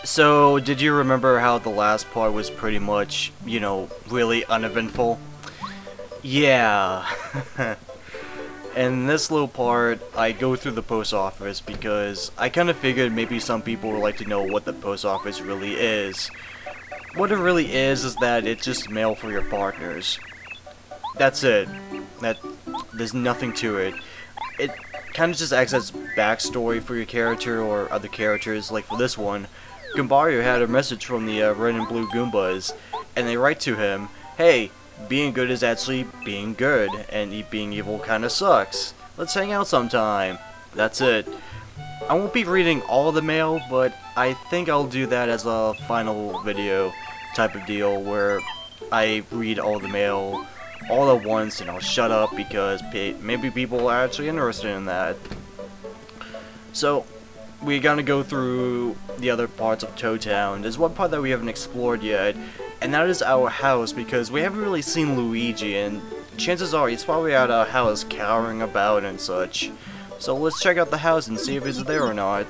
So, did you remember how the last part was pretty much, you know, really uneventful? Yeah. In this little part, I go through the post office because I kind of figured maybe some people would like to know what the post office really is. What it really is that it's just mail for your partners. That's it. There's nothing to it. It kind of just acts as backstory for your character or other characters. Like for this one, Goombario had a message from the red and blue Goombas, and they write to him, "Hey, being good is actually being good, and being evil kinda sucks. Let's hang out sometime." That's it. I won't be reading all the mail, but I think I'll do that as a final video type of deal, where I read all the mail all at once, and I'll shut up because maybe people are actually interested in that. So, we're gonna go through the other parts of Toad Town. There's one part that we haven't explored yet, and that is our house, because we haven't really seen Luigi, and chances are he's probably at our house cowering about and such. So let's check out the house and see if he's there or not.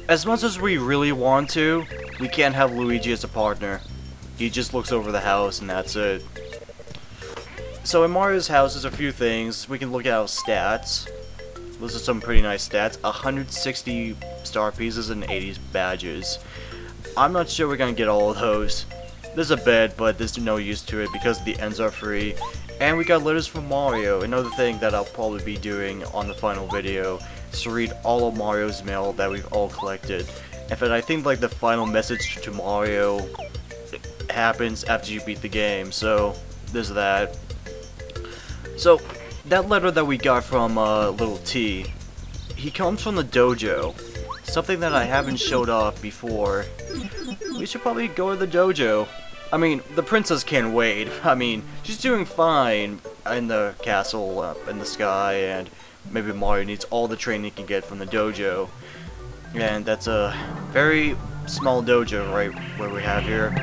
As much as we really want to, we can't have Luigi as a partner. He just looks over the house and that's it. So in Mario's house there's a few things. We can look at his stats. Those are some pretty nice stats. 160 star pieces and 80 badges. I'm not sure we're gonna get all of those. There's a bed, but there's no use to it because the ends are free. And we got letters from Mario. Another thing that I'll probably be doing on the final video is to read all of Mario's mail that we've all collected. In fact, I think like the final message to Mario happens after you beat the game, so there's that. So, that letter that we got from Little T, he comes from the dojo. Something that I haven't showed off before. We should probably go to the dojo. I mean, the princess can't wait. I mean, she's doing fine in the castle up in the sky, and maybe Mario needs all the training he can get from the dojo. And that's a very small dojo right where we have here.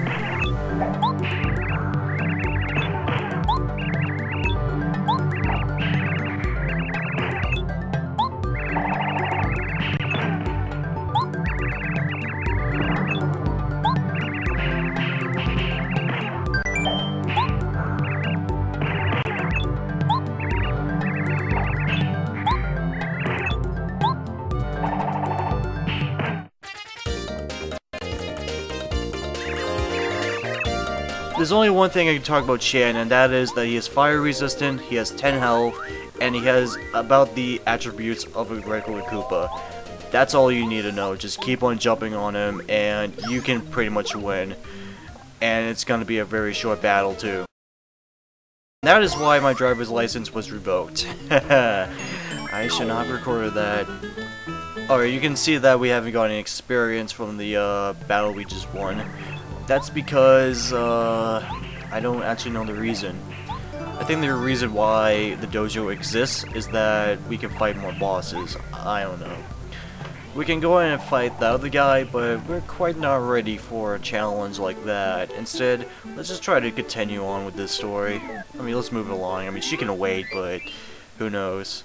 There's only one thing I can talk about Shan, and that is that he is fire resistant, he has 10 health, and he has about the attributes of a regular Koopa. That's all you need to know. Just keep on jumping on him, and you can pretty much win. And it's going to be a very short battle, too. That is why my driver's license was revoked. I should not have recorded that. Alright, you can see that we haven't got any experience from the battle we just won. That's because, I don't actually know the reason. I think the reason why the dojo exists is that we can fight more bosses. I don't know. We can go in and fight the other guy, but we're quite not ready for a challenge like that. Instead, let's just try to continue on with this story. I mean, let's move it along. I mean, she can wait, but who knows.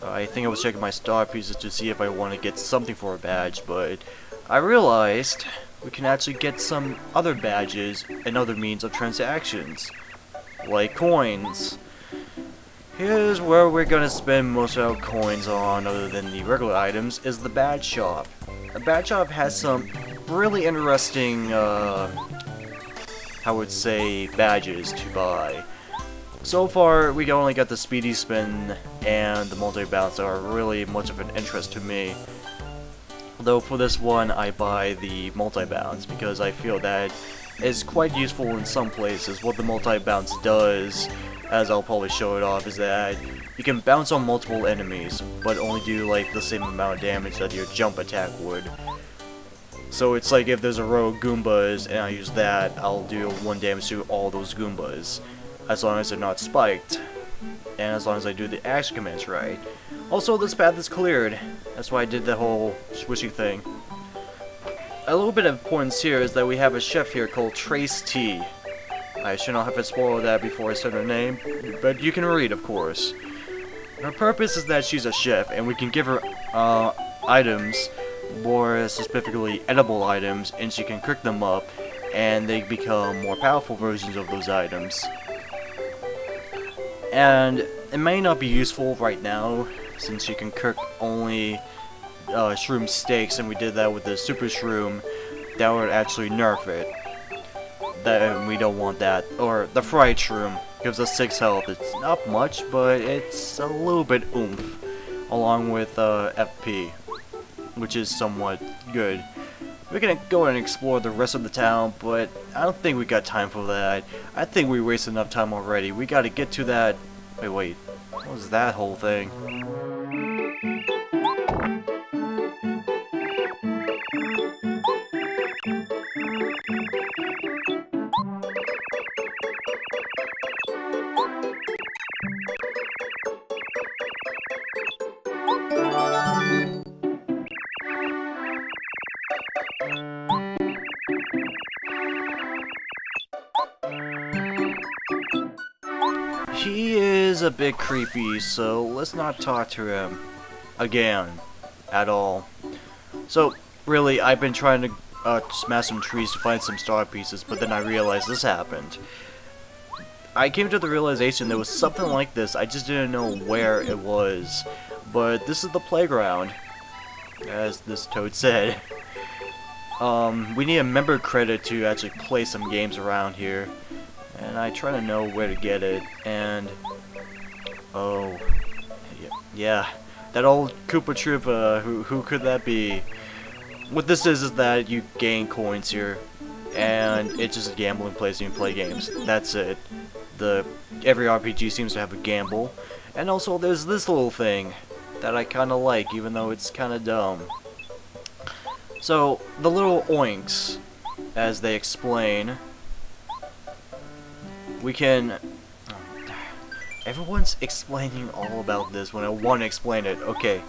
I think I was checking my star pieces to see if I want to get something for a badge, but I realized we can actually get some other badges and other means of transactions, like coins. Here's where we're gonna spend most of our coins on, other than the regular items, is the badge shop. The badge shop has some really interesting, I would say, badges to buy. So far, we only got the speedy spin and the multi-bounce that are really much of an interest to me. Though for this one, I buy the multi-bounce because I feel that it's quite useful in some places. What the multi-bounce does, as I'll probably show it off, is that you can bounce on multiple enemies, but only do like the same amount of damage that your jump attack would. So it's like if there's a row of Goombas and I use that, I'll do 1 damage to all those Goombas, as long as they're not spiked, and as long as I do the action commands right. Also, this path is cleared. That's why I did the whole swishy thing. A little bit of importance here is that we have a chef here called Trace T. I should not have to spoil that before I said her name, but you can read, of course. Her purpose is that she's a chef, and we can give her items, more specifically edible items, and she can cook them up, and they become more powerful versions of those items. And it may not be useful right now, since you can cook only shroom steaks, and we did that with the super shroom. That would actually nerf it. That we don't want that. Or the fried shroom gives us 6 health. It's not much, but it's a little bit oomph, along with FP, which is somewhat good. We're gonna go and explore the rest of the town, but I don't think we got time for that. I think we wasted enough time already. We gotta get to that. Wait, what was that whole thing? He is a bit creepy, so let's not talk to him again at all. So, really, I've been trying to smash some trees to find some star pieces, but then I realized this happened. I came to the realization there was something like this, I just didn't know where it was. But this is the playground, as this toad said. We need a member credit to actually play some games around here. And I try to know where to get it, and oh, yeah, that old Koopa Troopa, who could that be? What this is that you gain coins here, and it's just a gambling place and you play games. That's it. Every RPG seems to have a gamble, and also there's this little thing that I kind of like, even though it's kind of dumb. So the little oinks, as they explain. We can... Everyone's explaining all about this when I want to explain it. Okay.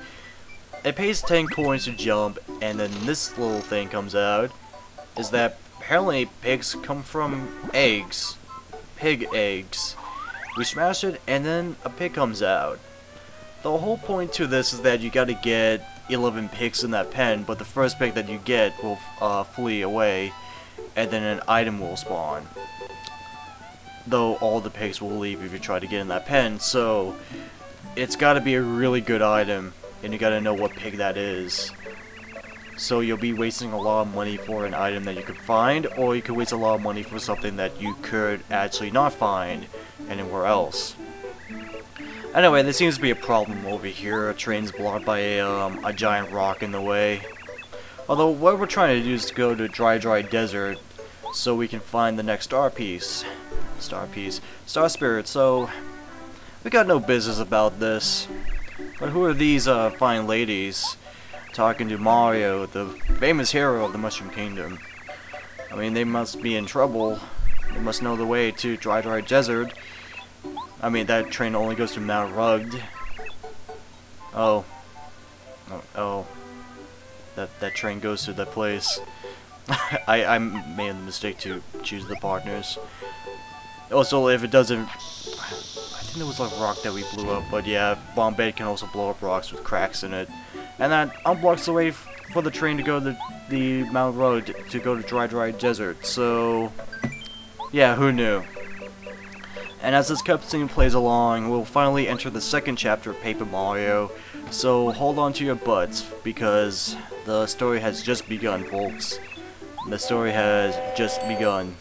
It pays 10 coins to jump, and then this little thing comes out. Is that apparently pigs come from eggs. Pig eggs. We smash it, and then a pig comes out. The whole point to this is that you gotta get 11 pigs in that pen, but the first pig that you get will flee away, and then an item will spawn. Though all the pigs will leave if you try to get in that pen, so it's gotta be a really good item, and you gotta know what pig that is. So you'll be wasting a lot of money for an item that you could find, or you could waste a lot of money for something that you could actually not find anywhere else. Anyway, there seems to be a problem over here. A train's blocked by a giant rock in the way. Although what we're trying to do is to go to Dry Desert so we can find the next star spirit. So we got no business about this. But who are these fine ladies talking to Mario, the famous hero of the Mushroom Kingdom? I mean, they must be in trouble. It must know the way to Dry Desert. I mean, that train only goes to Mount Rugged. Oh. Oh. That train goes to that place. I made the mistake to choose the partners. Also, if it doesn't... I think there was a rock that we blew up, but yeah, Bombay can also blow up rocks with cracks in it. And that unblocks the way for the train to go to the Mount Road to go to Dry Desert, so... yeah, who knew? And as this cutscene plays along, we'll finally enter the second chapter of Paper Mario, so hold on to your butts, because the story has just begun, folks. The story has just begun.